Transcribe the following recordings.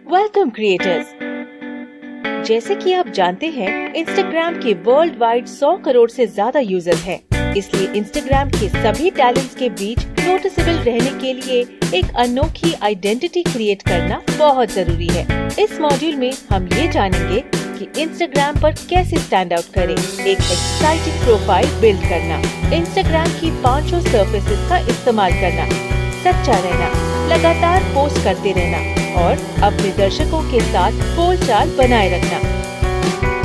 Welcome creators. जैसे कि आप जानते हैं, इंस्टाग्राम के वर्ल्ड वाइड 100 करोड़ से ज्यादा यूजर्स हैं। इसलिए इंस्टाग्राम के सभी टैलेंट्स के बीच नोटिसेबल रहने के लिए एक अनोखी आइडेंटिटी क्रिएट करना बहुत जरूरी है। इस मॉड्यूल में हम ये जानेंगे कि इंस्टाग्राम पर कैसे स्टैंड आउट करें, एक एक्साइटिंग प्रोफाइल बिल्ड करना, इंस्टाग्राम की 5 सर्फेसेस का इस्तेमाल करना, सच्चा रहना, लगातार पोस्ट करते रहना और अपने दर्शकों के साथ बोलचाल बनाए रखना।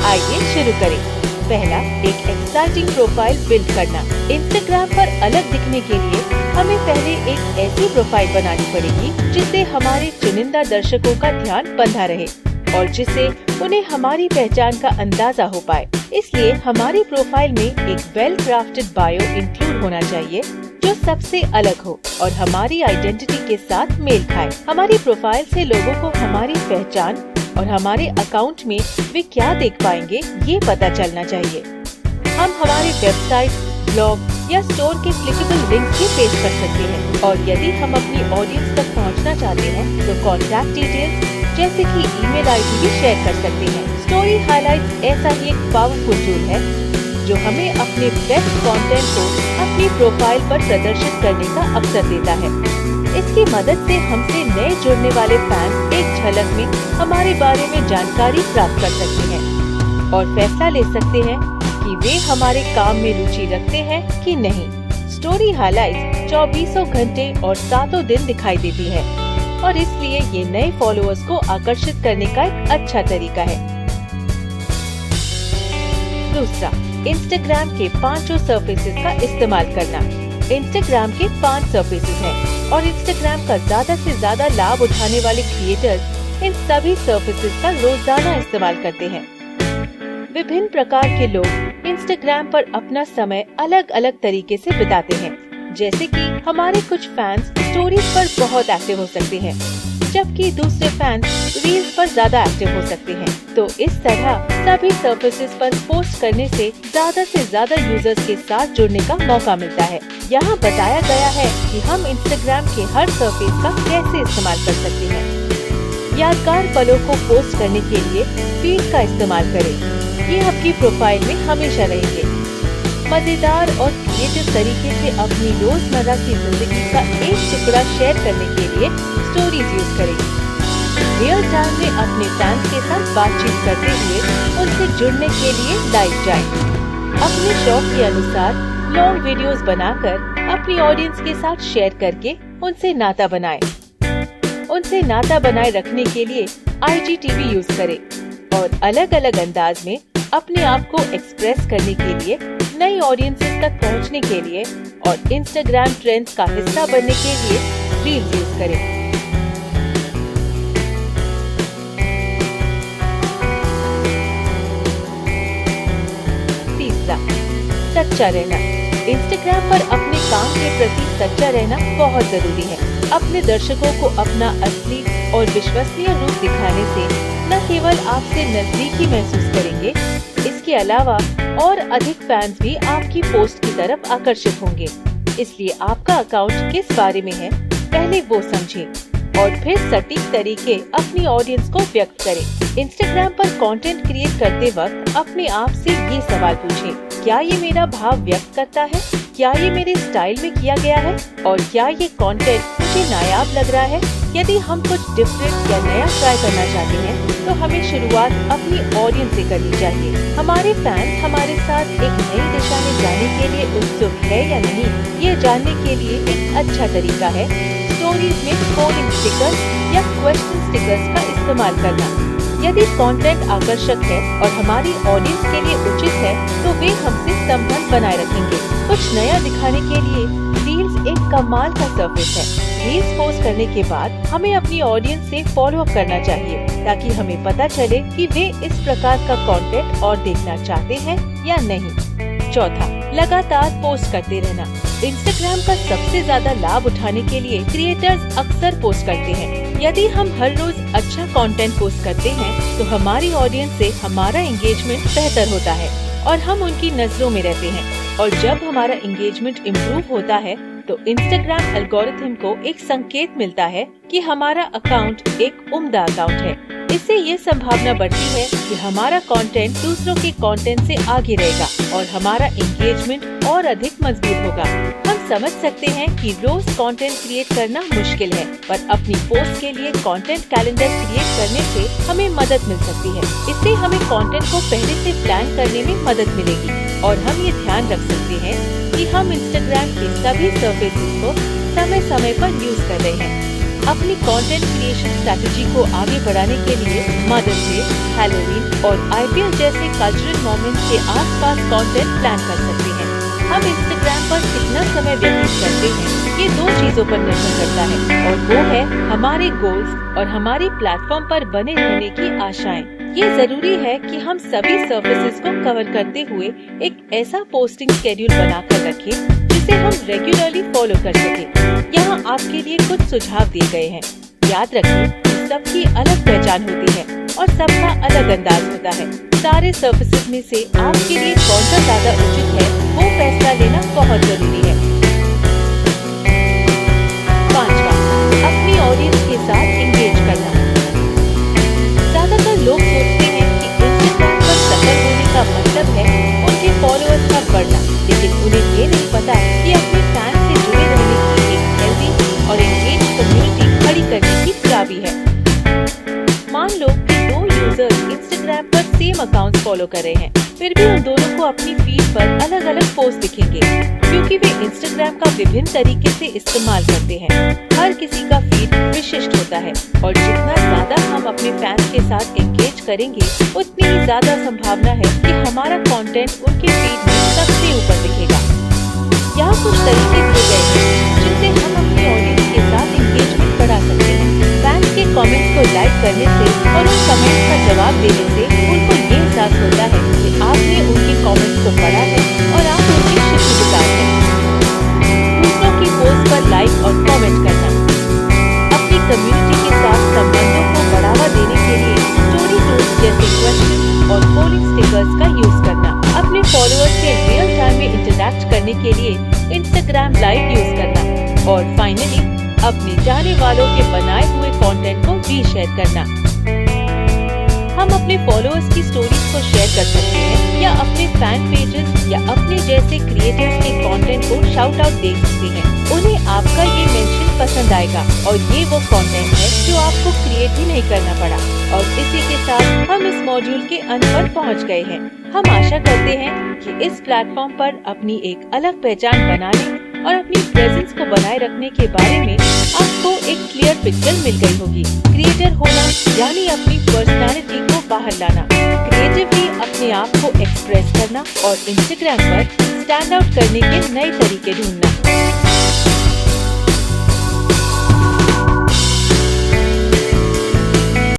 आइए शुरू करें। पहला, एक एक्साइटिंग प्रोफाइल बिल्ड करना। इंस्टाग्राम पर अलग दिखने के लिए हमें पहले एक ऐसी प्रोफाइल बनानी पड़ेगी जिससे हमारे चुनिंदा दर्शकों का ध्यान बंधा रहे और जिससे उन्हें हमारी पहचान का अंदाजा हो पाए। इसलिए हमारी प्रोफाइल में एक वेल क्राफ्टेड बायो इंक्लूड होना चाहिए जो सबसे अलग हो और हमारी आइडेंटिटी के साथ मेल खाए। हमारी प्रोफाइल से लोगों को हमारी पहचान और हमारे अकाउंट में वे क्या देख पाएंगे ये पता चलना चाहिए। हम हमारे वेबसाइट, ब्लॉग या स्टोर के क्लिकेबल लिंक भी पेश कर सकते हैं और यदि हम अपनी ऑडियंस तक पहुंचना चाहते हैं तो कॉन्टैक्ट डिटेल्स जैसे कि ईमेल आईडी भी शेयर कर सकते हैं। स्टोरी हाइलाइट्स ऐसा ही एक पावरफुल टूल है जो हमें अपने बेस्ट कंटेंट को अपनी प्रोफाइल पर प्रदर्शित करने का अवसर देता है। इसकी मदद से हमसे नए जुड़ने वाले फैंस एक झलक में हमारे बारे में जानकारी प्राप्त कर सकते हैं और फैसला ले सकते हैं कि वे हमारे काम में रुचि रखते हैं कि नहीं। स्टोरी हाइलाइट्स 24 घंटे और 7 दिन दिखाई देती है और इसलिए ये नए फॉलोअर्स को आकर्षित करने का एक अच्छा तरीका है। दूसरा, इंस्टाग्राम के 5 सर्फेसेस का इस्तेमाल करना। इंस्टाग्राम के 5 सर्फेसेस हैं और इंस्टाग्राम का ज्यादा से ज्यादा लाभ उठाने वाले क्रिएटर्स इन सभी सर्फेसेस का रोजाना इस्तेमाल करते हैं। विभिन्न प्रकार के लोग इंस्टाग्राम पर अपना समय अलग अलग तरीके से बिताते हैं। जैसे कि हमारे कुछ फैंस स्टोरीज पर बहुत एक्टिव हो सकते हैं, जबकि दूसरे फैंस रील्स पर ज्यादा एक्टिव हो सकते हैं। तो इस तरह सभी सर्फेसेस पर पोस्ट करने से ज्यादा यूजर्स के साथ जुड़ने का मौका मिलता है। यहाँ बताया गया है कि हम इंस्टाग्राम के हर सर्फेस का कैसे इस्तेमाल कर सकते हैं। यादगार पलों को पोस्ट करने के लिए फीड का इस्तेमाल करें। ये आपकी प्रोफाइल में हमेशा रहेंगे। मजेदार और क्रिएटिव तरीके से अपनी रोजमर्रा की जिंदगी का एक टुकड़ा शेयर करने के लिए स्टोरीज यूज करें। रियल टाइम में अपने फैंस के साथ बातचीत करते हुए उनसे जुड़ने के लिए लाइव जाएं। अपने शौक के अनुसार लॉन्ग वीडियोस बनाकर अपनी ऑडियंस के साथ शेयर करके उनसे नाता बनाएं। उनसे नाता बनाए रखने के लिए IGTV यूज करें और अलग अलग अंदाज में अपने आप को एक्सप्रेस करने के लिए, नई ऑडियंसेस तक पहुंचने के लिए और इंस्टाग्राम ट्रेंड्स का हिस्सा बनने के लिए रील्स यूज करें। तीसरा, सच्चा रहना। इंस्टाग्राम पर अपने काम के प्रति सच्चा रहना बहुत जरूरी है। अपने दर्शकों को अपना असली और विश्वसनीय रूप दिखाने से न केवल आपसे नजदीकी महसूस करेंगे, इसके अलावा और अधिक फैंस भी आपकी पोस्ट की तरफ आकर्षित होंगे। इसलिए आपका अकाउंट किस बारे में है, पहले वो समझें और फिर सटीक तरीके अपनी ऑडियंस को व्यक्त करें। इंस्टाग्राम पर कंटेंट क्रिएट करते वक्त अपने आप से ये सवाल पूछें, क्या ये मेरा भाव व्यक्त करता है? क्या ये मेरे स्टाइल में किया गया है? और क्या ये कंटेंट मुझे नायाब लग रहा है? यदि हम कुछ डिफरेंट या नया ट्राई करना चाहते हैं तो हमें शुरुआत अपनी ऑडियंस से करनी चाहिए। हमारे फैंस हमारे साथ एक नई दिशा में जाने के लिए उत्सुक है या नहीं, ये जानने के लिए एक अच्छा तरीका है स्टोरीज में पोलिंग स्टिकर्स या क्वेश्चन स्टिकर्स का इस्तेमाल करना। यदि कंटेंट आकर्षक है और हमारी ऑडियंस के लिए उचित है तो वे हमसे संबंध बनाए रखेंगे। कुछ नया दिखाने के लिए रील्स एक कमाल का सर्फेस है। रील्स पोस्ट करने के बाद हमें अपनी ऑडियंस से फॉलो अप करना चाहिए ताकि हमें पता चले कि वे इस प्रकार का कंटेंट और देखना चाहते हैं या नहीं। चौथा, लगातार पोस्ट करते रहना। इंस्टाग्राम का सबसे ज्यादा लाभ उठाने के लिए क्रिएटर्स अक्सर पोस्ट करते हैं। यदि हम हर रोज अच्छा कंटेंट पोस्ट करते हैं तो हमारी ऑडियंस से हमारा एंगेजमेंट बेहतर होता है और हम उनकी नजरों में रहते हैं और जब हमारा एंगेजमेंट इम्प्रूव होता है तो इंस्टाग्राम एल्गोरिथम को एक संकेत मिलता है कि हमारा अकाउंट एक उम्दा अकाउंट है। इससे ये संभावना बढ़ती है कि हमारा कंटेंट दूसरों के कंटेंट से आगे रहेगा और हमारा एंगेजमेंट और अधिक मजबूत होगा। हम समझ सकते हैं कि रोज कंटेंट क्रिएट करना मुश्किल है, पर अपनी पोस्ट के लिए कंटेंट कैलेंडर क्रिएट करने से हमें मदद मिल सकती है। इससे हमें कंटेंट को पहले से प्लान करने में मदद मिलेगी और हम ये ध्यान रख सकते हैं कि हम इंस्टाग्राम के सभी सर्विसेज को समय समय पर यूज कर रहे हैं। अपनी कंटेंट क्रिएशन स्ट्रैटेजी को आगे बढ़ाने के लिए मदर्स डे, हैलोवीन और IPL जैसे कल्चरल मोमेंट्स के आसपास कंटेंट प्लान कर सकते हैं। हम इंस्टाग्राम पर कितना समय व्यतीत करते हैं ये 2 चीजों पर निर्भर करता है और वो है हमारे गोल्स और हमारे प्लेटफॉर्म पर बने रहने की आशाएं। ये जरूरी है कि हम सभी सर्विसेज को कवर करते हुए एक ऐसा पोस्टिंग शेड्यूल बनाकर रखें जिसे हम रेगुलरली फॉलो कर सकें। यहाँ आपके लिए कुछ सुझाव दिए गए हैं। याद रखें कि सबकी अलग पहचान होती है और सबका अलग अंदाज होता है। सारे सर्विसेज में से आपके लिए कौन सा ज्यादा उचित है वो फैसला लेना बहुत जरूरी है। 5वां, अपनी ऑडियंस के साथ एंगेज करना। ज्यादातर लोग सोचते हैं कि इंस्टाग्राम पर सफल होने का मतलब है उनके फॉलोअर्स का बढ़ना, लेकिन उन्हें ये नहीं पता कि अपने फैन से जुड़े रहने की एक हेल्दी और एंगेज कम्युनिटी खड़ी करने की चाबी है। मान लो कि 2 यूजर्स इंस्टाग्राम पर सेम अकाउंट फॉलो कर रहे हैं, फिर भी उन दोनों को अपनी फीड पर अलग अलग पोस्ट दिखेंगे क्योंकि वे इंस्टाग्राम का विभिन्न तरीके से इस्तेमाल करते हैं। हर किसी का फीड विशिष्ट होता है और जितना ज्यादा हम अपने फैंस के साथ एंगेज करेंगे उतनी ही ज्यादा संभावना है कि हमारा कंटेंट उनके फीड में सबसे ऊपर दिखेगा। यहाँ कुछ तरीके दिए गए हैं जिनसे हम अपनी ऑडियंस के साथ एंगेजमेंट बढ़ा सकते हैं। फैंस के कमेंट्स को लाइक करने से और उन कमेंट्स का जवाब देने से उनको ये एहसास होता है कि आपने उनके कमेंट्स को पढ़ा है और आप उनके शुक्रगुजार हैं। दूसरों की पोस्ट पर लाइक और कमेंट करना। अपनी कम्युनिटी के साथ संबंधों को बढ़ावा देने के लिए स्टोरी टूल्स जैसे क्वेश्चन और पोलिंग स्टिकर्स का यूज करना। अपने फॉलोअर्स से रियल टाइम में इंटरैक्ट करने के लिए इंस्टाग्राम लाइव यूज करना। और फाइनली अपने जाने वालों के बनाए हुए कंटेंट को रीशेयर करना। हम अपने फॉलोअर्स की स्टोरीज को शेयर कर सकते हैं या अपने फैन पेजेस या अपने जैसे क्रिएटर्स के कंटेंट को शाउट आउट दे सकते हैं। उन्हें आपका ये मेंशन पसंद आएगा और ये वो कंटेंट है जो आपको क्रिएट ही नहीं करना पड़ा। और इसी के साथ हम इस मॉड्यूल के अंत पर पहुंच गए हैं। हम आशा करते हैं कि इस प्लेटफॉर्म पर अपनी एक अलग पहचान बनाने और अपनी प्रेजेंस को बनाए रखने के बारे में आपको एक क्लियर पिक्चर मिल गई होगी। क्रिएटर होना यानी अपनी पर्सनालिटी को बाहर लाना, क्रिएटिवली अपने आप को एक्सप्रेस करना और इंस्टाग्राम पर स्टैंड आउट करने के नए तरीके ढूंढना।